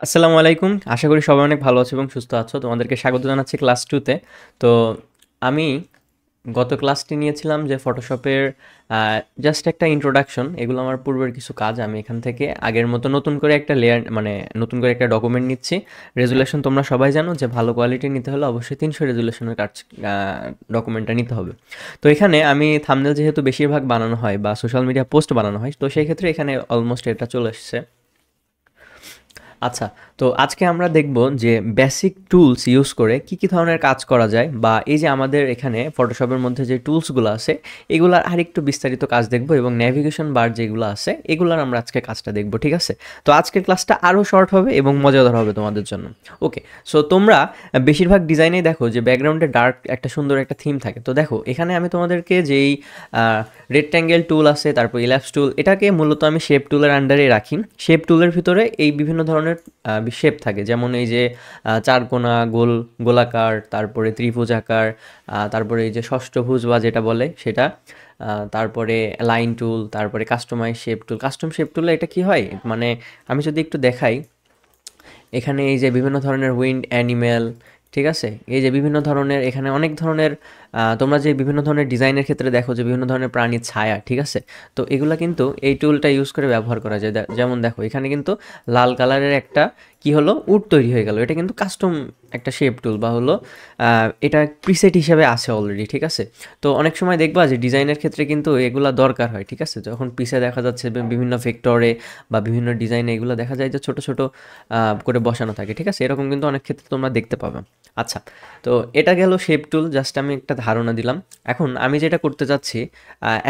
আসসালামু আলাইকুম। আশা করি সবাই অনেক ভালো আছো এবং সুস্থ আছো। তোমাদেরকে স্বাগত জানাচ্ছি ক্লাস 2 তে। তো আমি গত ক্লাসটি নিয়েছিলাম যে ফটোশপের জাস্ট একটা ইন্ট্রোডাকশন। এগুলো আমার পূর্বের কিছু কাজ। আমি এখান থেকে আগের মতো নতুন করে একটা লেয়ার মানে নতুন করে একটা ডকুমেন্ট নিচ্ছি। রেজুলেশন তোমরা সবাই জানো যে ভালো কোয়ালিটি নিতে হলে অবশ্যই 300 রেজুলেশনের কাজ ডকুমেন্টটা নিতে হবে। তো এখানে আমি থাম্বনেল যেহেতু বেশিরভাগ বানানো হয় বা সোশ্যাল মিডিয়া পোস্ট বানানো হয়, তো সেই ক্ষেত্রে এখানে অলমোস্ট এটা চলে এসেছে। আচ্ছা, তো আজকে আমরা দেখব যে বেসিক টুলস ইউজ করে কি ধরনের কাজ করা যায়, বা এই যে আমাদের এখানে ফটোশপের মধ্যে যে টুলসগুলো আছে এগুলার আরেকটু বিস্তারিত কাজ দেখব, এবং নেভিগেশন বার যেগুলো আছে এগুলার আমরা আজকে কাজটা দেখব। ঠিক আছে? তো আজকের ক্লাসটা আরও শর্ট হবে এবং মজাদার হবে তোমাদের জন্য। ওকে, সো তোমরা বেশিরভাগ ডিজাইনেই দেখো যে ব্যাকগ্রাউন্ডে ডার্ক একটা সুন্দর একটা থিম থাকে। তো দেখো এখানে আমি তোমাদেরকে যেই রেক্ট্যাঙ্গেল টুল আছে, তারপর ইলাপস টুল, এটাকে মূলত আমি শেপ টুলের আন্ডারে রাখি। শেপ টুলের ভিতরে এই বিভিন্ন ধরনের শেপ থাকে, যেমন এই যে চারকোনা, গোলাকার, তারপরে ত্রিভুজাকার, তারপরে এই যে ষষ্ঠভুজ বা যেটা বলে সেটা, তারপরে লাইন টুল, তারপরে কাস্টমাইজ শেপ টুল। কাস্টম শেপ টুলে এটা কি হয়, মানে আমি যদি একটু দেখাই, এখানে এই যে বিভিন্ন ধরনের উইন্ড অ্যানিমেল, ঠিক আছে, এই যে বিভিন্ন ধরনের, এখানে অনেক ধরনের তোমরা যে বিভিন্ন ধরনের ডিজাইনের ক্ষেত্রে দেখো যে বিভিন্ন ধরনের প্রাণীর ছায়া, ঠিক আছে, তো এগুলা কিন্তু এই টুলটা ইউজ করে ব্যবহার করা যায়। যেমন দেখো এখানে কিন্তু লাল কালারের একটা কি হলো উড তৈরি হয়ে গেল। এটা কিন্তু কাস্টম একটা শেপ টুল, বা হলো এটা প্রিসেট হিসেবে আছে অলরেডি। ঠিক আছে? তো অনেক সময় দেখবা যে ডিজাইনের ক্ষেত্রে কিন্তু এগুলা দরকার হয়। ঠিক আছে? যখন পিসে দেখা যাচ্ছে বিভিন্ন ভেক্টরে বা বিভিন্ন ডিজাইনে এগুলো দেখা যায় যে ছোট ছোট করে বসানো থাকে। ঠিক আছে? এরকম কিন্তু অনেক ক্ষেত্রে তোমরা দেখতে পাবে। আচ্ছা, তো এটা গেল শেপ টুল, জাস্ট আমি একটা ধারণা দিলাম। এখন আমি যেটা করতে চাচ্ছি,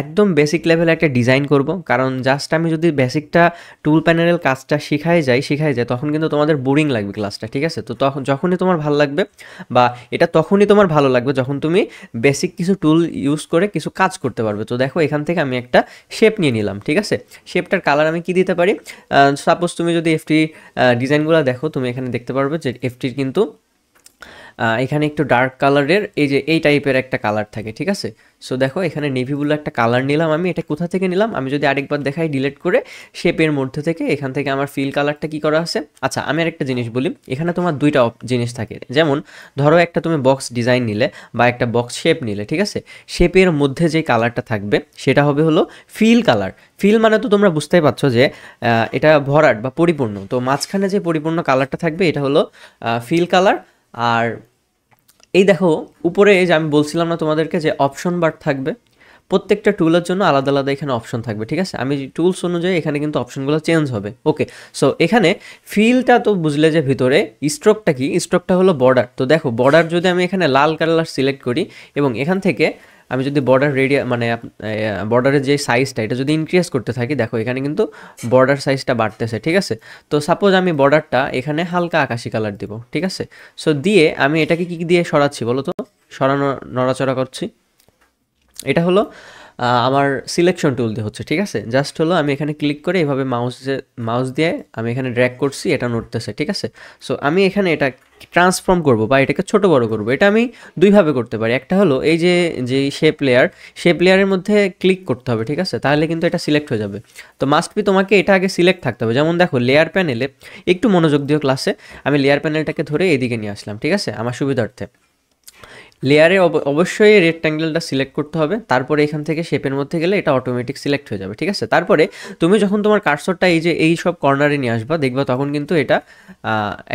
একদম বেসিক লেভেলে একটা ডিজাইন করব, কারণ জাস্ট আমি যদি বেসিকটা টুল প্যানেলের কাজটা শিখাই যায় তখন কিন্তু তোমাদের বোরিং লাগবে ক্লাসটা। ঠিক আছে? তো তখন যখনই তোমার ভালো লাগবে, বা এটা তখনই তোমার ভালো লাগবে যখন তুমি বেসিক কিছু টুল ইউজ করে কিছু কাজ করতে পারবে। তো দেখো এখান থেকে আমি একটা শেপ নিয়ে নিলাম। ঠিক আছে? শেপটার কালার আমি কি দিতে পারি, সাপোজ তুমি যদি এফটি ডিজাইনগুলো দেখো, তুমি এখানে দেখতে পারবে যে এফটির কিন্তু এখানে একটু ডার্ক কালারের এই যে এই টাইপের একটা কালার থাকে। ঠিক আছে? সো দেখো এখানে নেভি ব্লু একটা কালার নিলাম আমি। এটা কোথা থেকে নিলাম আমি যদি আরেকবার দেখাই, ডিলিট করে শেপের মধ্যে থেকে, এখান থেকে আমার ফিল কালারটা কি করা আছে। আচ্ছা, আমি আরেকটা জিনিস বলি, এখানে তোমার দুইটা জিনিস থাকে। যেমন ধরো একটা তুমি বক্স ডিজাইন নিলে বা একটা বক্স শেপ নিলে, ঠিক আছে, শেপের মধ্যে যে কালারটা থাকবে সেটা হবে হলো ফিল কালার। ফিল মানে তো তোমরা বুঝতেই পারছো যে এটা ভরাট বা পরিপূর্ণ। তো মাঝখানে যে পরিপূর্ণ কালারটা থাকবে এটা হলো ফিল কালার। আর এই দেখো উপরে, এই যে আমি বলছিলাম না তোমাদেরকে যে অপশন বার থাকবে, প্রত্যেকটা টুলের জন্য আলাদা আলাদা এখানে অপশন থাকবে। ঠিক আছে? আমি টুলস অনুযায়ী এখানে কিন্তু অপশনগুলো চেঞ্জ হবে। ওকে, সো এখানে ফিলটা তো বুঝলে যে ভিতরে, স্ট্রোকটা কি, স্ট্রোকটা হলো বর্ডার। তো দেখো বর্ডার যদি আমি এখানে লাল কালার সিলেক্ট করি এবং এখান থেকে আমি যদি বর্ডার রেডিয়া মানে বর্ডারের যে সাইজটা এটা যদি ইনক্রিজ করতে থাকি, দেখো এখানে কিন্তু বর্ডার সাইজটা বাড়তেছে। ঠিক আছে? তো সাপোজ আমি বর্ডারটা এখানে হালকা আকাশি কালার দিব। ঠিক আছে? সো দিয়ে আমি এটাকে কি দিয়ে সরাচ্ছি বলো তো, সরানো, নড়াচড়া করছি। এটা হলো আমার সিলেকশন টুল দিয়ে হচ্ছে। ঠিক আছে? জাস্ট হলো আমি এখানে ক্লিক করে এভাবে মাউস দিয়ে আমি এখানে ড্র্যাগ করছি, এটা নড়তেছে। ঠিক আছে? সো আমি এখানে এটা ট্রান্সফর্ম করব বা এটাকে ছোট বড় করব, এটা আমি দুইভাবে করতে পারি। একটা হলো এই যে শেপ লেয়ারের মধ্যে ক্লিক করতে হবে। ঠিক আছে? তাহলে কিন্তু এটা সিলেক্ট হয়ে যাবে। তো মাস্ট বি তোমাকে এটা আগে সিলেক্ট থাকতে হবে। যেমন দেখো লেয়ার প্যানেলে, একটু মনোযোগ দিও ক্লাসে, আমি লেয়ার প্যানেলটাকে ধরে এদিকে নিয়ে আসলাম। ঠিক আছে? আমার সুবিধার্থে লেয়ারে অবশ্যই রেক্ট্যাঙ্গেলটা সিলেক্ট করতে হবে। তারপরে এখান থেকে শেপের মধ্যে গেলে এটা অটোমেটিক সিলেক্ট হয়ে যাবে। ঠিক আছে? তারপরে তুমি যখন তোমার কার্সরটা এই যে এই সব কর্নারে নিয়ে আসবা, দেখবা তখন কিন্তু এটা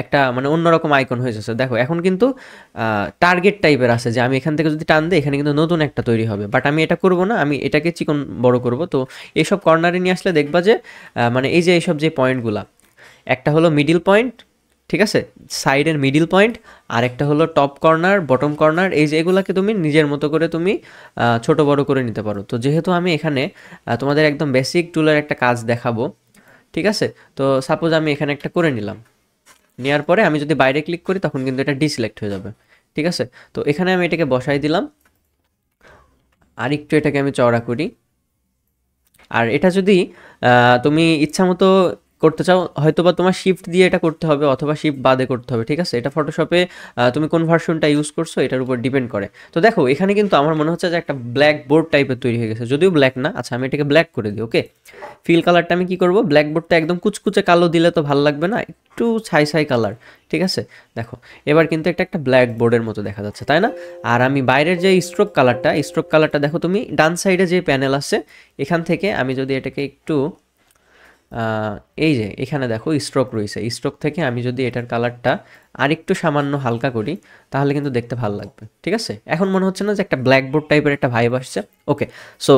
একটা মানে অন্যরকম আইকন হয়ে যাচ্ছে। দেখো এখন কিন্তু টার্গেট টাইপের আছে, যে আমি এখান থেকে যদি টান দিই এখানে কিন্তু নতুন একটা তৈরি হবে। বাট আমি এটা করব না, আমি এটাকে চিকন বড় করব। তো এইসব কর্নারে নিয়ে আসলে দেখবা যে মানে এই যে এইসব যে পয়েন্টগুলা, একটা হলো মিডিল পয়েন্ট, ঠিক আছে, সাইডের মিডিল পয়েন্ট, আর একটা হলো টপ কর্নার, বটম কর্নার, এই যে এগুলাকে তুমি নিজের মতো করে তুমি ছোট বড় করে নিতে পারো। তো যেহেতু আমি এখানে তোমাদের একদম বেসিক টুলের একটা কাজ দেখাবো, ঠিক আছে, তো সাপোজ আমি এখানে একটা করে নিলাম। নেওয়ার পরে আমি যদি বাইরে ক্লিক করি তখন কিন্তু এটা ডিসিলেক্ট হয়ে যাবে। ঠিক আছে? তো এখানে আমি এটাকে বসাই দিলাম, আর একটু এটাকে আমি চওড়া করি। আর এটা যদি তুমি ইচ্ছা মতো করতে চাও হয়তোবা তোমার শিফট দিয়ে এটা করতে হবে অথবা শিফট বাদে করতে হবে, ঠিক আছে? এটা ফটোশপে তুমি কোন ভার্সনটা ইউজ করছো এটার উপর ডিপেন্ড করে। তো দেখো এখানে কিন্তু আমার মনে হচ্ছে যে একটা ব্ল্যাক বোর্ড টাইপের তৈরি হয়ে গেছে, যদিও ব্ল্যাক না। আচ্ছা আমি এটাকে ব্ল্যাক করে দিই, ওকে। ফিল কালারটা আমি কি করব, ব্ল্যাক বোর্ডটা একদম কুচকুচে কালো দিলে তো ভালো লাগবে না, একটু ছাই ছাই কালার, ঠিক আছে? দেখো এবার কিন্তু একটা একটা ব্ল্যাক বোর্ডের মতো দেখা যাচ্ছে, তাই না? আর আমি বাইরের যে স্ট্রোক কালারটা দেখো তুমি ডান সাইডে যে প্যানেল আছে এখান থেকে আমি যদি এটাকে একটু এই যে এখানে দেখো স্ট্রোক রয়েছে, স্ট্রোক থেকে আমি যদি এটার কালারটা আরেকটু সামান্য হালকা করি তাহলে কিন্তু দেখতে ভালো লাগবে, ঠিক আছে? এখন মনে হচ্ছে না যে একটা ব্ল্যাকবোর্ড টাইপের একটা ভাইব আসছে? ওকে। সো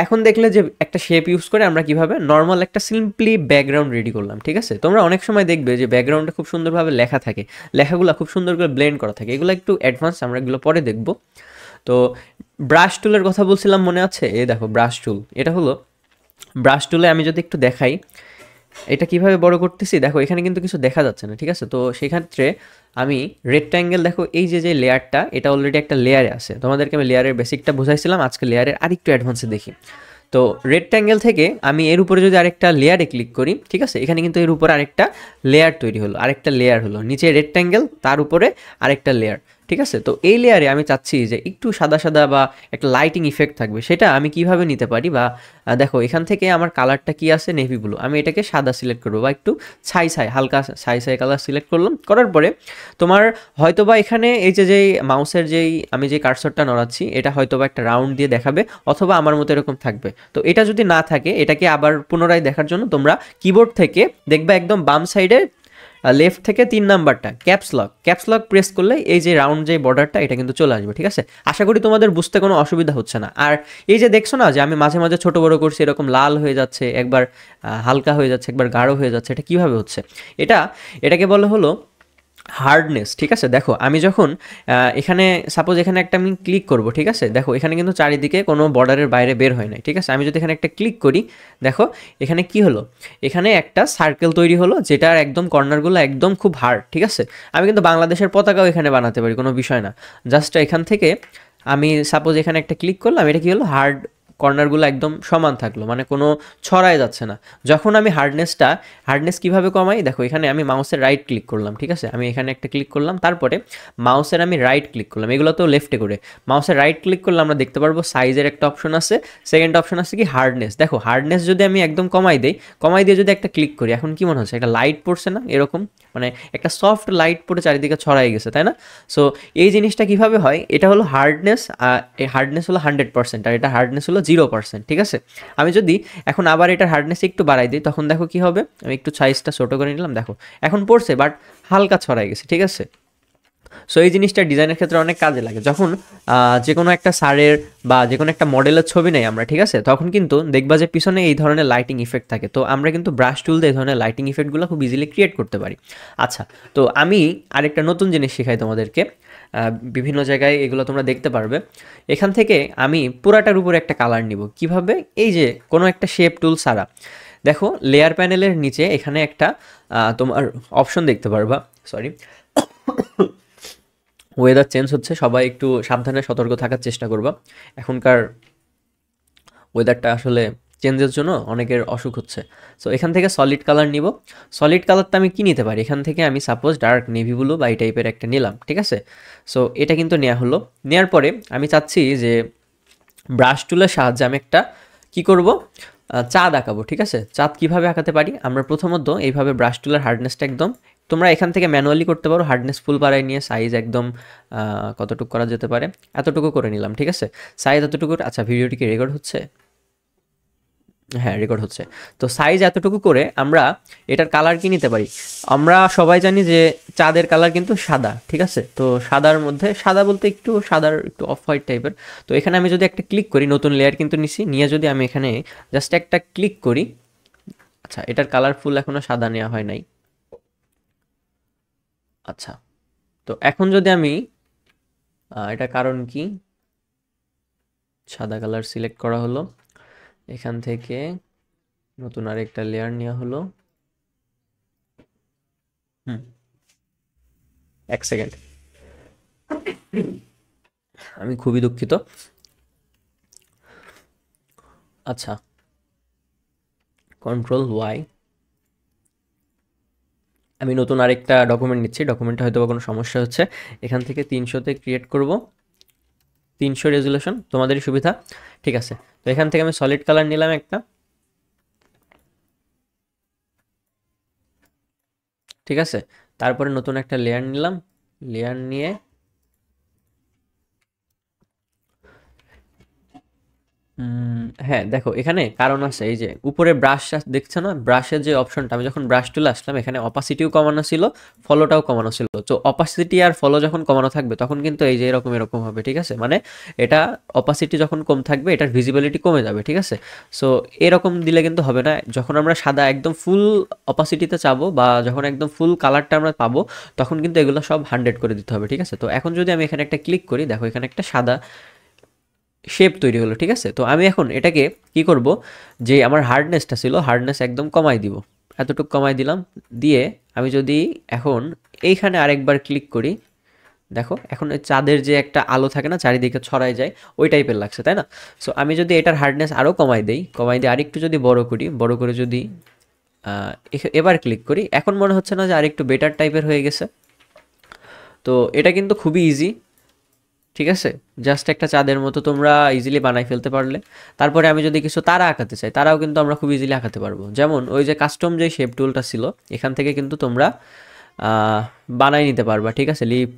এখন দেখলে যে একটা শেপ ইউজ করে আমরা কিভাবে নর্মাল একটা সিম্পলি ব্যাকগ্রাউন্ড রেডি করলাম, ঠিক আছে? তোমরা অনেক সময় দেখবে যে ব্যাকগ্রাউন্ডে খুব সুন্দরভাবে লেখা থাকে, লেখাগুলো খুব সুন্দর করে ব্লেন্ড করা থাকে, এগুলো একটু অ্যাডভান্স, আমরা এগুলো পরে দেখব। তো ব্রাশ টুলের কথা বলছিলাম মনে আছে? এই দেখো ব্রাশ টুল, এটা হলো ব্রাশ টুলে আমি যদি একটু দেখাই এটা কিভাবে বড় করতেছি, দেখো এখানে কিন্তু কিছু দেখা যাচ্ছে না, ঠিক আছে? তো সেক্ষেত্রে আমি রেক্ট্যাঙ্গেল, দেখো এই যে যে লেয়ারটা এটা অলরেডি একটা লেয়ারে আছে, তোমাদেরকে আমি লেয়ারের বেসিকটা বুঝাইছিলাম, আজকে লেয়ারের আরেকটু অ্যাডভান্সে দেখি। তো রেক্ট্যাঙ্গেল থেকে আমি এর উপরে যদি আরেকটা লেয়ারে ক্লিক করি, ঠিক আছে? এখানে কিন্তু এর উপরে আরেকটা লেয়ার তৈরি হলো, আরেকটা লেয়ার হলো, নিচে রেক্ট্যাঙ্গেল তার উপরে আরেকটা লেয়ার, ঠিক আছে? তো এই লেয়ারে আমি চাচ্ছি যে একটু সাদা সাদা বা একটা লাইটিং ইফেক্ট থাকবে, সেটা আমি কিভাবে নিতে পারি? বা দেখো এখান থেকে আমার কালারটা কি আছে, নেভি ব্লু, আমি এটাকে সাদা সিলেক্ট করবো বা একটু ছাই ছাই হালকা ছাই ছাই কালার সিলেক্ট করলাম, করার পরে তোমার হয়তোবা এখানে এই যে যেই মাউসের যেই আমি যে কার্সরটা নড়াচ্ছি এটা হয়তোবা একটা রাউন্ড দিয়ে দেখাবে অথবা আমার মতো এরকম থাকবে। তো এটা যদি না থাকে এটাকে আবার পুনরায় দেখার জন্য তোমরা কিবোর্ড থেকে দেখবা একদম বাম সাইডে লেফট থেকে 3 নাম্বারটা ক্যাপস লক প্রেস করলে এই যে রাউন্ড যে বর্ডারটা এটা কিন্তু চলে আসবে, ঠিক আছে? আশা করি তোমাদের বুঝতে কোনো অসুবিধা হচ্ছে না। আর এই যে দেখছো না যে আমি মাঝে মাঝে ছোট বড় করছি, এরকম লাল হয়ে যাচ্ছে, একবার হালকা হয়ে যাচ্ছে, একবার গাঢ় হয়ে যাচ্ছে, এটা কিভাবে হচ্ছে? এটা এটাকে বলা হলো হার্ডনেস, ঠিক আছে? দেখো আমি যখন এখানে সাপোজ এখানে একটা আমি ক্লিক করব, ঠিক আছে? দেখো এখানে কিন্তু চারিদিকে কোনো বর্ডারের বাইরে বের হয় নাই, ঠিক আছে? আমি যদি এখানে একটা ক্লিক করি, দেখো এখানে কি হলো, এখানে একটা সার্কেল তৈরি হলো যেটার একদম কর্নারগুলো একদম খুব হার্ড, ঠিক আছে? আমি কিন্তু বাংলাদেশের পতাকাও এখানে বানাতে পারি, কোনো বিষয় না। জাস্ট এখান থেকে আমি সাপোজ এখানে একটা ক্লিক করলাম, এটা কি হলো, হার্ড কর্নারগুলো একদম সমান থাকলো, মানে কোনো ছড়ায় যাচ্ছে না। যখন আমি হার্ডনেস কিভাবে কমাই, দেখো এখানে আমি মাউসের রাইট ক্লিক করলাম, ঠিক আছে? আমি এখানে একটা ক্লিক করলাম, তারপরে মাউসের আমি রাইট ক্লিক করলাম, এগুলো তো লেফটে করে মাউসের রাইট ক্লিক করলে আমরা দেখতে পারবো সাইজের একটা অপশন আছে, সেকেন্ড অপশন আছে কি হার্ডনেস। দেখো হার্ডনেস যদি আমি একদম কমাই দিয়ে যদি একটা ক্লিক করি, এখন কি মনে হচ্ছে, একটা লাইট পড়ছে না এরকম, মানে একটা সফট লাইট পড়ে চারিদিকে ছড়াই গেছে, তাই না? সো এই জিনিসটা কিভাবে হয়, এটা হলো হার্ডনেস, এই হার্ডনেস হলো 100% আর এটা হার্ডনেস হলো 0%, ঠিক আছে? আমি যদি এখন আবার এটার হার্ডনেস একটু বাড়াই দিই তখন দেখো কি হবে, আমি একটু সাইজটা ছোটো করে নিলাম, দেখো এখন পড়ছে বাট হালকা ছড়াই গেছে, ঠিক আছে? সো এই জিনিসটা ডিজাইনের ক্ষেত্রে অনেক কাজে লাগে। যখন যে কোনো একটা সারের বা যে কোনো একটা মডেলের ছবি নেই আমরা, ঠিক আছে? তখন কিন্তু দেখবা যে পিছনে এই ধরনের লাইটিং ইফেক্ট থাকে, তো আমরা কিন্তু ব্রাশ টুল দিয়ে এই ধরনের লাইটিং ইফেক্টগুলো খুব ইজিলি ক্রিয়েট করতে পারি। আচ্ছা, তো আমি আরেকটা নতুন জিনিস শেখাই তোমাদেরকে, বিভিন্ন জায়গায় এগুলো তোমরা দেখতে পারবে। এখান থেকে আমি পুরাটার উপরে একটা কালার নিব, কিভাবে? এই যে কোনো একটা শেপ টুল ছাড়া, দেখো লেয়ার প্যানেলের নিচে এখানে একটা তোমার অপশন দেখতে পারবা, সরি, ওয়েদার চেঞ্জ হচ্ছে, সবাই একটু সাবধানে সতর্ক থাকার চেষ্টা করবা। এখনকার ওয়েদারটা আসলে চেঞ্জের জন্য অনেকের অসুখ হচ্ছে। সো এখান থেকে সলিড কালার নিব। সলিড কালারটা আমি কি নিতে পারি, এখান থেকে আমি সাপোজ ডার্ক নেভি ব্লু বা এই টাইপের একটা নিলাম, ঠিক আছে? সো এটা কিন্তু নেওয়া হলো। নেওয়ার পরে আমি চাচ্ছি যে ব্রাশ টুলের সাহায্যে আমি একটা কি করব, চাঁদ আঁকাবো, ঠিক আছে? চাঁদ কিভাবে আঁকাতে পারি, আমরা প্রথমত এইভাবে ব্রাশ টুলের হার্ডনেসটা একদম, তোমরা এখান থেকে ম্যানুয়ালি করতে পারো, হার্ডনেস ফুল বাড়াই নিয়ে সাইজ একদম কতটুকু করা যেতে পারে, এতটুকু করে নিলাম, ঠিক আছে? সাইজ এতটুকু, আচ্ছা ভিডিওটি কি রেকর্ড হচ্ছে? হ্যাঁ রেকর্ড হচ্ছে। তো সাইজ এতটুকু করে আমরা এটার কালার কি নিতে পারি, আমরা সবাই জানি যে চাঁদের কালার কিন্তু সাদা, ঠিক আছে? তো সাদার মধ্যে, সাদা বলতে একটু সাদার একটু অফ হোয়াইট টাইপের। তো এখানে আমি যদি একটা ক্লিক করি, নতুন লেয়ার কিন্তু নিছি, নিয়ে যদি আমি এখানে জাস্ট একটা ক্লিক করি, আচ্ছা এটার কালারফুল এখনো সাদা নেওয়া হয় নাই। আচ্ছা, তো এখন যদি আমি এটা কারণ কি, সাদা কালার সিলেক্ট করা হলো, এখান থেকে নতুন আরেকটা লেয়ার নেওয়া হলো, হুম, এক সেকেন্ড, আমি খুবই দুঃখিত। আচ্ছা, কন্ট্রোল ওয়াই, আমি নতুন আরেকটা ডকুমেন্ট নিচ্ছি, ডকুমেন্টে হয়তো বা কোনো সমস্যা হচ্ছে। এখান থেকে 300-তে ক্রিয়েট করব, 300 রেজুলেশন, তোমাদেরই সুবিধা। ঠিক আছে, তো এখান থেকে আমি সলিড কালার নিলাম একটা, ঠিক আছে। তারপরে নতুন একটা লেয়ার নিলাম, লেয়ার নিয়ে হ্যাঁ দেখো এখানে কারণ আছে, এই যে উপরে ব্রাশ দেখছো না, ব্রাশের যে অপশনটা, আমি যখন ব্রাশ টুলে আসলাম এখানে অপাসিটিও কমানো ছিল, ফলোটাও কমানো ছিল। তো অপাসিটি আর ফলো যখন কমানো থাকবে তখন কিন্তু এই যে এরকম এরকম হবে, ঠিক আছে। মানে এটা অপাসিটি যখন কম থাকবে এটার ভিজিবিলিটি কমে যাবে, ঠিক আছে। সো এরকম দিলে কিন্তু হবে না। যখন আমরা সাদা একদম ফুল অপাসিটিতে চাবো বা যখন একদম ফুল কালারটা আমরা পাবো তখন কিন্তু এগুলো সব 100 করে দিতে হবে, ঠিক আছে। তো এখন যদি আমি এখানে একটা ক্লিক করি, দেখো এখানে একটা সাদা শেপ তৈরি হলো, ঠিক আছে। তো আমি এখন এটাকে কি করব, যে আমার হার্ডনেসটা ছিল, হার্ডনেস একদম কমাই দিব, এতটুকু কমাই দিলাম। দিয়ে আমি যদি এখন এইখানে আরেকবার ক্লিক করি, দেখো এখন ওই চাঁদের যে একটা আলো থাকে না চারিদিকে ছড়ায় যায়, ওই টাইপের লাগছে, তাই না। সো আমি যদি এটার হার্ডনেস আরও কমাই দেই, কমাই দিয়ে আরেকটু যদি বড় করি, বড় করে যদি এবার ক্লিক করি, এখন মনে হচ্ছে না যে আরেকটু বেটার টাইপের হয়ে গেছে। তো এটা কিন্তু খুবই ইজি, ঠিক আছে। জাস্ট একটা চাঁদের মতো তোমরা ইজিলি বানাই ফেলতে পারলে। তারপরে আমি যদি কিছু তারা আঁকাতে চাই, তারাও কিন্তু আমরা খুব ইজিলি আঁকাতে পারবো। যেমন ওই যে কাস্টম যে শেপ টুলটা ছিল, এখান থেকে কিন্তু তোমরা বানাই নিতে পারবা, ঠিক আছে। লিপ,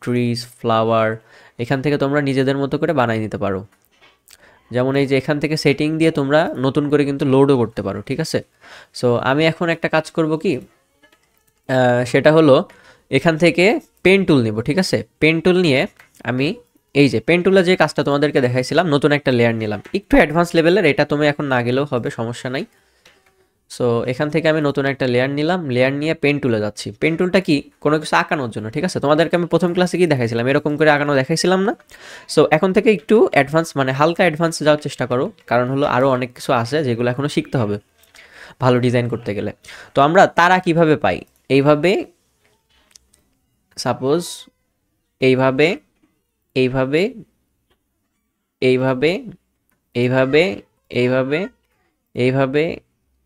ট্রিজ, ফ্লাওয়ার, এখান থেকে তোমরা নিজেদের মতো করে বানাই নিতে পারো। যেমন এই যে এখান থেকে সেটিং দিয়ে তোমরা নতুন করে কিন্তু লোডও করতে পারো, ঠিক আছে। সো আমি এখন একটা কাজ করব কি, সেটা হলো এখান থেকে পেন টুল নিব, ঠিক আছে। পেন টুল নিয়ে আমি এই যে পেন টুলে যে কাজটা তোমাদেরকে দেখাইছিলাম, নতুন একটা লেয়ার নিলাম, একটু অ্যাডভান্স লেভেলের, এটা তুমি এখন না গেলেও হবে, সমস্যা নাই। সো এখান থেকে আমি নতুন একটা লেয়ার নিলাম, লেয়ার নিয়ে পেন টুলে যাচ্ছি। পেন টুলটা কি, কোনো কিছু আঁকানোর জন্য, ঠিক আছে। তোমাদেরকে আমি প্রথম ক্লাসে কি দেখাইছিলাম, এরকম করে আঁকানো দেখাইছিলাম না। সো এখন থেকে একটু অ্যাডভান্স, মানে হালকা অ্যাডভান্স যাওয়ার চেষ্টা করো, কারণ হলো আরও অনেক কিছু আছে যেগুলো এখনও শিখতে হবে ভালো ডিজাইন করতে গেলে। তো আমরা তারা কিভাবে পাই, এইভাবে সাপোজ, এইভাবে, এইভাবে, এইভাবে, এইভাবে, এইভাবে, এইভাবে,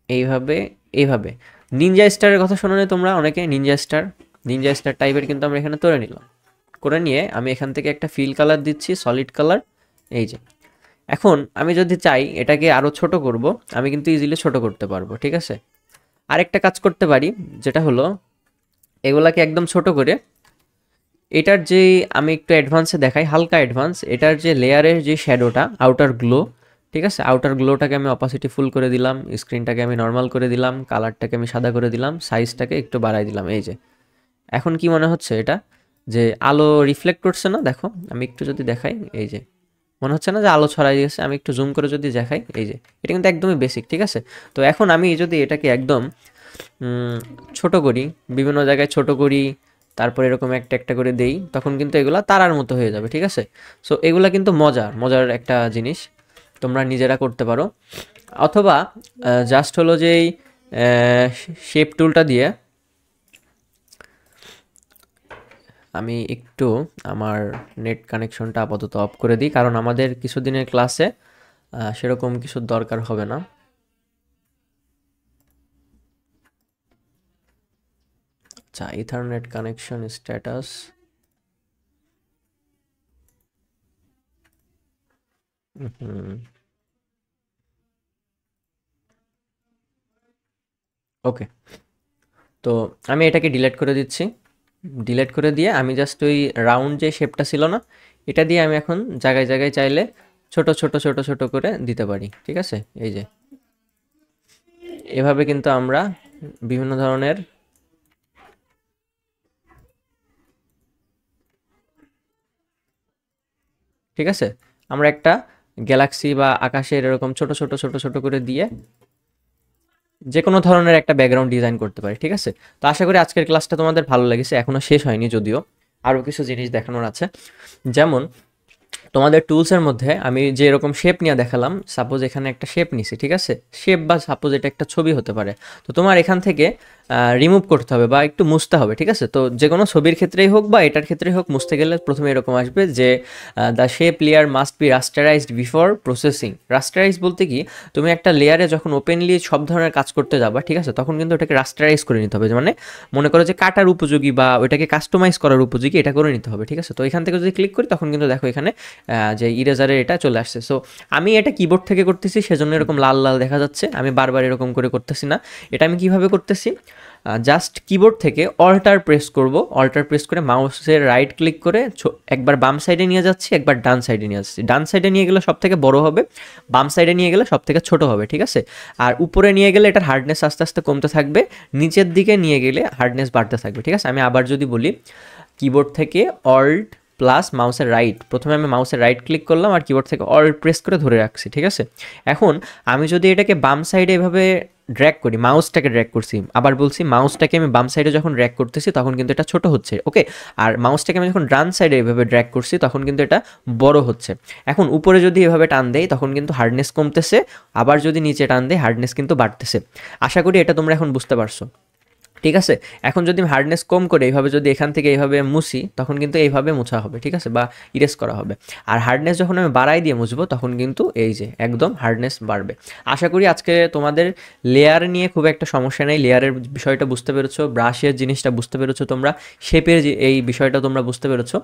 এইভাবে, এইভাবে। নিনজা স্টারের কথা শোনো না তোমরা অনেকে, নিনজা স্টার, নিনজা স্টার টাইপের কিন্তু আমরা এখানে তুলে নিলাম। করে নিয়ে আমি এখান থেকে একটা ফিল কালার দিচ্ছি, সলিড কালার, এই যে। এখন আমি যদি চাই এটাকে আরও ছোট করব, আমি কিন্তু ইজিলি ছোট করতে পারবো, ঠিক আছে। আরেকটা কাজ করতে পারি, যেটা হলো এগুলাকে একদম ছোট করে এটার যে, আমি একটু অ্যাডভান্সে দেখাই, হালকা অ্যাডভান্স, এটার যে লেয়ারের যে শ্যাডোটা, আউটার গ্লো, ঠিক আছে, আউটার গ্লোটাকে আমি অপাসিটি ফুল করে দিলাম, স্ক্রিনটাকে আমি নর্মাল করে দিলাম, কালারটাকে আমি সাদা করে দিলাম, সাইজটাকে একটু বাড়াই দিলাম, এই যে। এখন কি মনে হচ্ছে এটা, যে আলো রিফ্লেক্ট করছে না, দেখো আমি একটু যদি দেখাই, এই যে মনে হচ্ছে না যে আলো ছড়াই গেছে। আমি একটু জুম করে যদি দেখাই, এই যে এটা কিন্তু একদমই বেসিক, ঠিক আছে। তো এখন আমি যদি এটাকে একদম ছোট করি, বিভিন্ন জায়গায় ছোট করি, তারপর এরকম একটা একটা করে দেই, তখন কিন্তু এগুলা তারার মতো হয়ে যাবে, ঠিক আছে। সো এগুলা কিন্তু মজার মজার একটা জিনিস, তোমরা নিজেরা করতে পারো। অথবা জাস্ট হলো যে এই শেপ টুলটা দিয়ে আমি একটু আমার নেট কানেকশনটা আপাতত অফ করে দিই, কারণ আমাদের কিছুদিনের ক্লাসে সেরকম কিছুর দরকার হবে না। আচ্ছা, ইথারনেট কানেকশন স্ট্যাটাস, ওকে। তো আমি এটাকে ডিলিট করে দিচ্ছি, ডিলিট করে দিয়ে আমি জাস্ট ওই রাউন্ড যে শেপটা ছিল না, এটা দিয়ে আমি এখন জায়গায় জায়গায় চাইলে ছোট ছোট ছোট ছোট করে দিতে পারি, ঠিক আছে। এই যে এভাবে কিন্তু আমরা বিভিন্ন ধরনের, ঠিক আছে, আমরা একটা গ্যালাক্সি বা আকাশের এরকম ছোট ছোট ছোট ছোট করে দিয়ে যে কোনো ধরনের একটা ব্যাকগ্রাউন্ড ডিজাইন করতে পারি, ঠিক আছে। তো আশা করি আজকের ক্লাসটা তোমাদের ভালো লেগেছে, এখনও শেষ হয়নি যদিও, আরও কিছু জিনিস দেখানোর আছে। যেমন তোমাদের টুলসের মধ্যে আমি যে এরকম শেপ নিয়ে দেখালাম, সাপোজ এখানে একটা শেপ নিছি, ঠিক আছে, শেপ বা সাপোজ এটা একটা ছবি হতে পারে। তো তোমার এখান থেকে রিমুভ করতে হবে বা একটু মুছতে হবে, ঠিক আছে? তো যে কোনো ছবির ক্ষেত্রেই হোক বা এটার ক্ষেত্রেই হোক, মুছতে গেলে প্রথমে এরকম আসবে যে the shape layer must be rasterized before processing. Rasterize বলতে কি, তুমি একটা লেয়ারে যখন ওপেনলি সব ধরনের কাজ করতে যাবা, ঠিক আছে, তখন কিন্তু ওটাকে রাস্টারাইজ করে নিতে হবে, মানে মনে করো যে কাটার উপযোগী বা ওইটাকে কাস্টমাইজ করার উপযোগী এটা করে নিতে হবে, ঠিক আছে? তো এখান থেকে যদি ক্লিক করি তখন কিন্তু দেখো এখানে যে ইরেজারের এটা চলে আসছে। সো আমি এটা কিবোর্ড থেকে করতেছি, সেজন্য এরকম লাল লাল দেখা যাচ্ছে। আমি বারবার এরকম করে করতেছি না। এটা আমি কিভাবে করতেছি, জাস্ট কিবোর্ড থেকে অল্টার প্রেস করব, অল্টার প্রেস করে মাউসের রাইট ক্লিক করে একবার বাম সাইডে নিয়ে যাচ্ছি, একবার ডান সাইডে নিয়ে যাচ্ছি। ডান সাইডে নিয়ে গেলে সব থেকে বড় হবে, বাম সাইডে নিয়ে গেলে সব থেকে ছোট হবে, ঠিক আছে? আর উপরে নিয়ে গেলে এটার হার্ডনেস আস্তে আস্তে কমতে থাকবে, নিচের দিকে নিয়ে গেলে হার্ডনেস বাড়তে থাকবে, ঠিক আছে? আমি আবার যদি বলি, কিবোর্ড থেকে অল্ট প্লাস মাউসের রাইট, প্রথমে আমি মাউসের রাইট ক্লিক করলাম আর কিবোর্ড থেকে অল্ট প্রেস করে ধরে রাখছি, ঠিক আছে? এখন আমি যদি এটাকে বাম সাইডে এভাবে ড্র্যাগ করি, মাউসটাকে ড্র্যাগ করছি, আবার বলছি মাউসটাকে আমি বাম সাইডে যখন ড্র্যাগ করতেছি তখন কিন্তু এটা ছোট হচ্ছে, ওকে? আর মাউসটাকে আমি যখন ডান সাইডে এভাবে ড্র্যাগ করছি তখন কিন্তু এটা বড় হচ্ছে। এখন উপরে যদি এভাবে টান দেই তখন কিন্তু হার্ডনেস কমতেছে, আবার যদি নিচে টান দেই হার্ডনেস কিন্তু বাড়তেছে। আশা করি এটা তোমরা এখন বুঝতে পারছো, ঠিক আছে? এখন যদি আমি হার্ডনেস কম করে এইভাবে যদি এখান থেকে এইভাবে মুছি তখন কিন্তু এইভাবে মোছা হবে, ঠিক আছে, বা ইরেজ করা হবে। আর হার্ডনেস যখন আমি বাড়াই দিয়ে মুছবো তখন কিন্তু এই যে একদম হার্ডনেস বাড়বে। আশা করি আজকে তোমাদের লেয়ার নিয়ে খুব একটা সমস্যা নেই, লেয়ারের বিষয়টা বুঝতে পেরেছো, ব্রাশের জিনিসটা বুঝতে পেরেছো তোমরা, শেপের এই বিষয়টা তোমরা বুঝতে পেরেছো।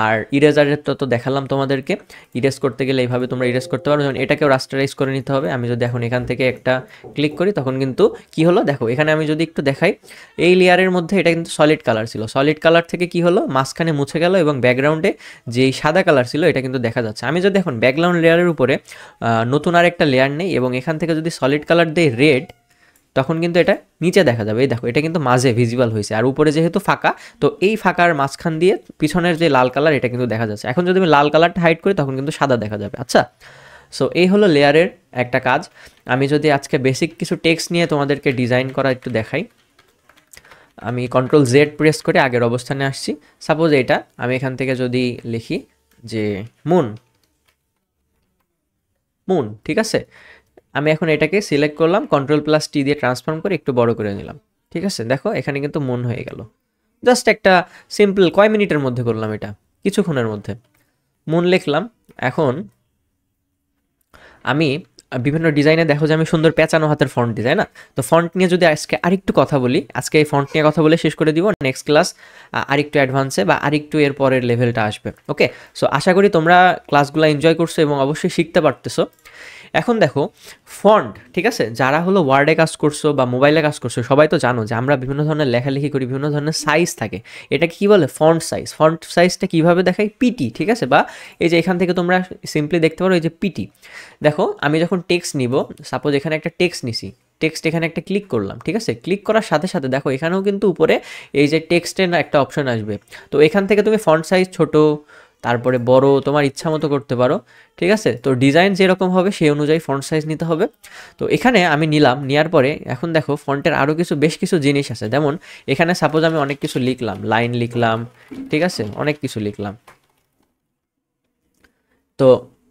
আর ইরেজারের তো দেখালাম তোমাদেরকে, ইরেজ করতে গেলে এইভাবে তোমরা ইরেজ করতে পারো, যেমন এটাকেও রাস্টারাইজ করে নিতে হবে। আমি যদি এখন এখান থেকে একটা ক্লিক করি তখন কিন্তু কি হলো দেখো, এখানে আমি যদি একটু দেখাই, এই লেয়ারের মধ্যে এটা কিন্তু সলিড কালার ছিল, সলিড কালার থেকে কি হলো মাঝখানে মুছে গেল এবং ব্যাকগ্রাউন্ডে যেই সাদা কালার ছিল এটা কিন্তু দেখা যাচ্ছে। আমি যদি এখন ব্যাকগ্রাউন্ড লেয়ারের উপরে নতুন আর একটা লেয়ার নেই এবং এখান থেকে যদি সলিড কালার দেই রেড, তখন কিন্তু এটা নিচে দেখা যাবে। এই দেখো এটা কিন্তু মাঝে ভিজিবল হয়েছে, আর উপরে যেহেতু ফাঁকা, তো এই ফাঁকার মাঝখান দিয়ে পিছনের যে লাল কালার এটা কিন্তু দেখা যাচ্ছে। এখন যদি আমি লাল কালারটা হাইড করি তখন কিন্তু সাদা দেখা যাবে। আচ্ছা, সো এই হলো লেয়ারের একটা কাজ। আমি যদি আজকে বেসিক কিছু টেক্সট নিয়ে তোমাদেরকে ডিজাইন করা একটু দেখাই, আমি কন্ট্রোল জেড প্রেস করে আগের অবস্থানে আসছি। সাপোজ এটা আমি এখান থেকে যদি লিখি যে মুন, মুন, ঠিক আছে? আমি এখন এটাকে সিলেক্ট করলাম, কন্ট্রোল প্লাস টি দিয়ে ট্রান্সফর্ম করে একটু বড় করে নিলাম, ঠিক আছে? দেখো এখানে কিন্তু মুন হয়ে গেল। জাস্ট একটা সিম্পল, কয় মিনিটের মধ্যে করলাম এটা, কিছুক্ষণের মধ্যে মুন লিখলাম। এখন আমি বিভিন্ন ডিজাইনে দেখো যে আমি সুন্দর পেঁচানো হাতের ফন্ট দিই, তাই না? তো ফন্ট নিয়ে যদি আজকে আরেকটু কথা বলি, আজকে এই ফন্ট নিয়ে কথা বলে শেষ করে দিব, নেক্সট ক্লাস আরেকটু অ্যাডভান্সে বা আরেকটু এর পরের লেভেলটা আসবে, ওকে? সো আশা করি তোমরা ক্লাসগুলো এনজয় করছো এবং অবশ্যই শিখতে পারতেছো। এখন দেখো ফন্ট, ঠিক আছে, যারা হলো ওয়ার্ডে কাজ করছো বা মোবাইলে কাজ করছো সবাই তো জানো যে আমরা বিভিন্ন ধরনের লেখালেখি করি, বিভিন্ন ধরনের সাইজ থাকে, এটা কি বলে ফন্ট সাইজ। ফন্ট সাইজটা কীভাবে দেখাই, পিটি, ঠিক আছে? বা এই যে এখান থেকে তোমরা সিম্পলি দেখতে পারো এই যে পিটি। দেখো আমি যখন টেক্সট নিব, সাপোজ এখানে একটা টেক্সট নিছি, টেক্সট এখানে একটা ক্লিক করলাম, ঠিক আছে? ক্লিক করার সাথে সাথে দেখো এখানেও কিন্তু উপরে এই যে টেক্সটের একটা অপশন আসবে। তো এখান থেকে তুমি ফন্ট সাইজ ছোট, তারপরে বড়, তোমার ইচ্ছা মতো করতে পারো, ঠিক আছে? তো ডিজাইন যেরকম হবে সেই অনুযায়ী ফন্ট সাইজ নিতে হবে। তো এখানে আমি নিলাম, নেওয়ার পরে এখন দেখো ফন্টের আরও বেশ কিছু জিনিস আছে। যেমন এখানে সাপোজ আমি অনেক কিছু লিখলাম, লাইন লিখলাম, ঠিক আছে, অনেক কিছু লিখলাম। তো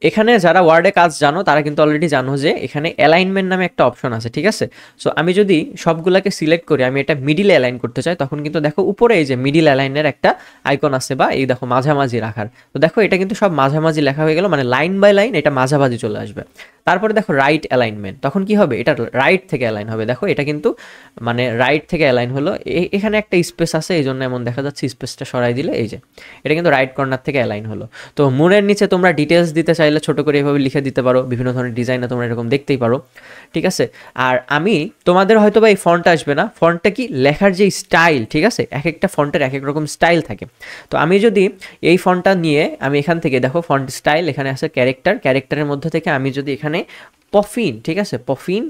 এখানে যারা ওয়ার্ডে কাজ জানো তারা কিন্তু অলরেডি জানো যে এখানে অ্যালাইনমেন্ট নামে একটা অপশন আছে, ঠিক আছে? সো আমি যদি সবগুলোকে সিলেক্ট করি, আমি এটা মিডিলে অ্যালাইন করতে চাই, তখন কিন্তু দেখো উপরে এই যে মিডিল অ্যালাইনের একটা আইকন আছে, বা এই দেখো মাঝামাঝি রাখার। তো দেখো এটা কিন্তু সব মাঝামাঝি লেখা হয়ে গেল, মানে লাইন বাই লাইন এটা মাঝামাঝি চলে আসবে। তারপরে দেখো রাইট অ্যালাইনমেন্ট, তখন কি হবে, এটা রাইট থেকে অ্যালাইন হবে। দেখো এটা কিন্তু মানে রাইট থেকে অ্যালাইন হলো, এখানে একটা স্পেস আছে এই জন্য এমন দেখা যাচ্ছে, স্পেসটা সরাই দিলে এই যে এটা কিন্তু রাইট কর্নার থেকে অ্যালাইন হলো। তো মুনের নিচে তোমরা ডিটেলস দিতে চাইলে ছোট করে এভাবে লিখে দিতে পারো, বিভিন্ন ধরনের ডিজাইনে তোমরা এরকম দেখতেই পারো, ঠিক আছে? আর আমি তোমাদের হয়তো বা এই ফন্ট আসবে না, ফন্টটা কি লেখার যে স্টাইল, ঠিক আছে, এক একটা ফন্টের এক এক রকম স্টাইল থাকে। তো আমি যদি এই ফন্টটা নিয়ে আমি এখান থেকে দেখো ফন্ট স্টাইল, এখানে আছে ক্যারেক্টার, ক্যারেক্টারের মধ্যে থেকে আমি যদি এখানে পফিন, ঠিক আছে, পফিন,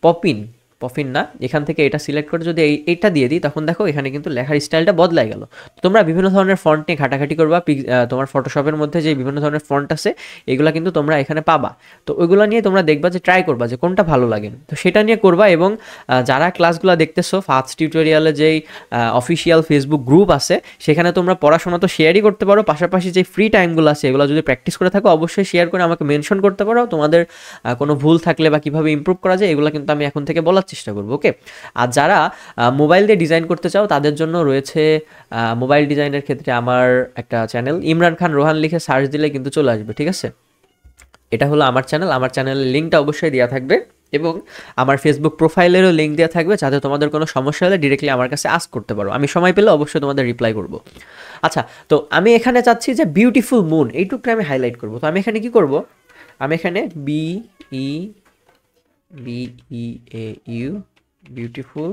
পপিন, পফিন না, এখান থেকে এটা সিলেক্ট করে যদি এইটা দিয়ে দিই তখন দেখো এখানে কিন্তু লেখার স্টাইলটা বদলাই গেল। তোমরা বিভিন্ন ধরনের ফন্ট নিয়ে ঘাটাঘাটি করবা, তোমার ফটোশপের মধ্যে যে বিভিন্ন ধরনের ফন্ট আছে এগুলো কিন্তু তোমরা এখানে পাবা। তো ওইগুলো নিয়ে তোমরা দেখবা যে ট্রাই করবা যে কোনটা ভালো লাগে, তো সেটা নিয়ে করবা। এবং যারা ক্লাসগুলো দেখতেছো, ফার্স্ট টিউটোরিয়ালে যেই অফিসিয়াল ফেসবুক গ্রুপ আছে সেখানে তোমরা পড়াশোনা তো শেয়ারই করতে পারো, পাশাপাশি যে ফ্রি টাইমগুলো আছে এগুলো যদি প্র্যাকটিস করে থাকো অবশ্যই শেয়ার করে আমাকে মেনশন করতে পারো। তোমাদের কোনো ভুল থাকলে বা কীভাবে ইমপ্রুভ করা যায় এগুলো কিন্তু আমি এখন থেকে বলার চেষ্টা করব। ওকে, আর যারা মোবাইল দিয়ে ডিজাইন করতে চাও তাদের জন্য রয়েছে মোবাইল ডিজাইনের ক্ষেত্রে আমার একটা চ্যানেল, ইমরান খান রোহান লিখে সার্চ দিলে কিন্তু চলে আসবে। ঠিক আছে, এটা হলো আমার চ্যানেল, আমার চ্যানেলের লিঙ্কটা অবশ্যই দেওয়া থাকবে এবং আমার ফেসবুক প্রোফাইলেরও লিঙ্ক দেওয়া থাকবে, যাতে তোমাদের কোনো সমস্যা হলে ডিরেক্টলি আমার কাছে আস্ক করতে পারো। আমি সময় পেলে অবশ্যই তোমাদের রিপ্লাই করব। আচ্ছা, তো আমি এখানে চাচ্ছি যে বিউটিফুল মুন এইটুকটা আমি হাইলাইট করব। তো আমি এখানে কি করব, আমি এখানে E B E A U beautiful,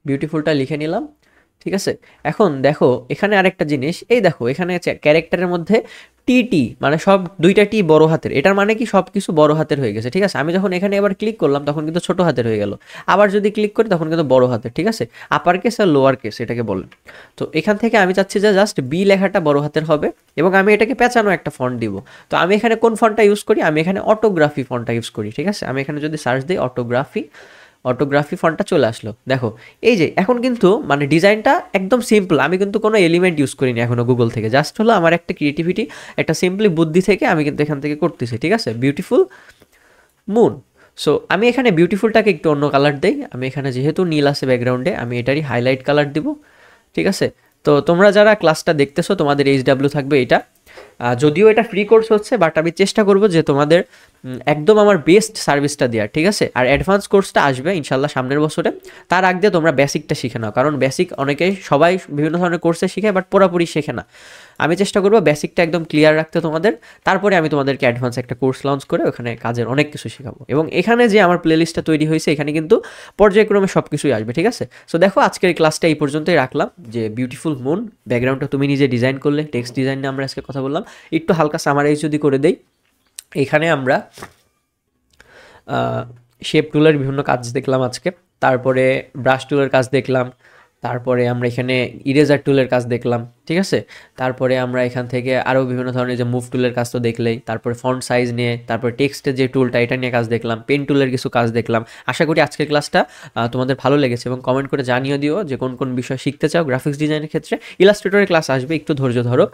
বিউটিফুলটা লিখে নিলাম। ঠিক আছে, এখন দেখো এখানে আরেকটা জিনিস, এই দেখো এখানে ক্যারেক্টারের মধ্যে টি মানে সব দুইটা টি বড় হাতের, এটার মানে কি সব কিছু বড় হাতের হয়ে গেছে। ঠিক আছে, আমি যখন এখানে এবার ক্লিক করলাম তখন কিন্তু ছোট হাতের হয়ে গেল, আবার যদি ক্লিক করি তখন কিন্তু বড় হাতের। ঠিক আছে, আপার কেস আর লোয়ার কেস এটাকে বলে। তো এখান থেকে আমি চাচ্ছি যে জাস্ট বি লেখাটা বড় হাতের হবে এবং আমি এটাকে পেঁচানো একটা ফন্ট দিব। তো আমি এখানে কোন ফন্টটা ইউজ করি, আমি এখানে অটোগ্রাফি ফন্টটা ইউজ করি। ঠিক আছে, আমি এখানে যদি সার্চ দিই অটোগ্রাফি ফন্টটা চলে আসলো। দেখো এই যে এখন কিন্তু মানে ডিজাইনটা একদম সিম্পল, আমি কিন্তু কোনো এলিমেন্ট ইউজ করিনি এখনো গুগল থেকে, জাস্ট হলো আমার একটা ক্রিয়েটিভিটি, একটা সিম্পলি বুদ্ধি থেকে আমি কিন্তু এখান থেকে করতেছি। ঠিক আছে, বিউটিফুল মুন। সো আমি এখানে বিউটিফুলটাকে একটু অন্য কালার দেই, আমি এখানে যেহেতু নীল আছে ব্যাকগ্রাউন্ডে আমি এটারই হাইলাইট কালার দিব। ঠিক আছে, তো তোমরা যারা ক্লাসটা দেখতেছো তোমাদের HW থাকবে এটা, যদিও এটা ফ্রি কোর্স হচ্ছে, বাট আমি চেষ্টা করব যে তোমাদের একদম আমার বেস্ট সার্ভিসটা দেওয়ার। ঠিক আছে, আর অ্যাডভান্স কোর্সটা আসবে ইনশাল্লাহ সামনের বছরে, তার আগে তোমরা বেসিকটা শিখে নাও, কারণ বেসিক অনেকেই সবাই বিভিন্ন ধরনের কোর্সে শিখে বাট পুরোপুরি শেখে না। আমি চেষ্টা করবো বেসিকটা একদম ক্লিয়ার রাখতে তোমাদের, তারপরে আমি তোমাদেরকে অ্যাডভান্স একটা কোর্স লঞ্চ করে ওখানে কাজের অনেক কিছু শেখাবো। এবং এখানে যে আমার প্লেলিস্টটা তৈরি হয়েছে এখানে কিন্তু পর্যায়ক্রমে সব কিছুই আসবে। ঠিক আছে, সো দেখো আজকের এই ক্লাসটা এই পর্যন্তই রাখলাম, যে বিউটিফুল মুন ব্যাকগ্রাউন্ডটা তুমি নিজে ডিজাইন করলে, টেক্সট ডিজাইন নিয়ে আমরা আজকে কথা বললাম। একটু হালকা সামারাইজ যদি করে দেই, এখানে আমরা শেপ টুলের বিভিন্ন কাজ দেখলাম আজকে, তারপরে ব্রাশ টুলের কাজ দেখলাম, তারপরে আমরা এখানে ইরেজার টুলের কাজ দেখলাম। ঠিক আছে, তারপরে আমরা এখান থেকে আরও বিভিন্ন ধরনের যে মুভ টুলের কাজ তো দেখলেই, তারপরে ফন্ট সাইজ নিয়ে, তারপরে টেক্সটের যে টুলটা এটা নিয়ে কাজ দেখলাম, পেন টুলের কিছু কাজ দেখলাম। আশা করি আজকের ক্লাসটা তোমাদের ভালো লেগেছে এবং কমেন্ট করে জানিয়ে দিও যে কোন কোন বিষয় শিখতে চাও গ্রাফিক্স ডিজাইনের ক্ষেত্রে। ইলাস্ট্রেটরের ক্লাস আসবে, একটু ধৈর্য ধরো।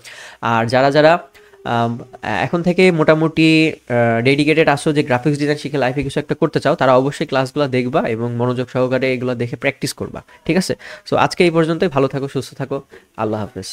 আর যারা যারা এখন থেকে মোটামুটি ডেডিকেটেড আসো যে গ্রাফিক্স ডিজাইন শিখে লাইফে কিছু একটা করতে চাও, তারা অবশ্যই ক্লাসগুলো দেখবা এবং মনোযোগ সহকারে এগুলো দেখে প্র্যাকটিস করবা। ঠিক আছে, সো আজকে এই পর্যন্তই, ভালো থাকো, সুস্থ থাকো, আল্লাহ হাফেজ।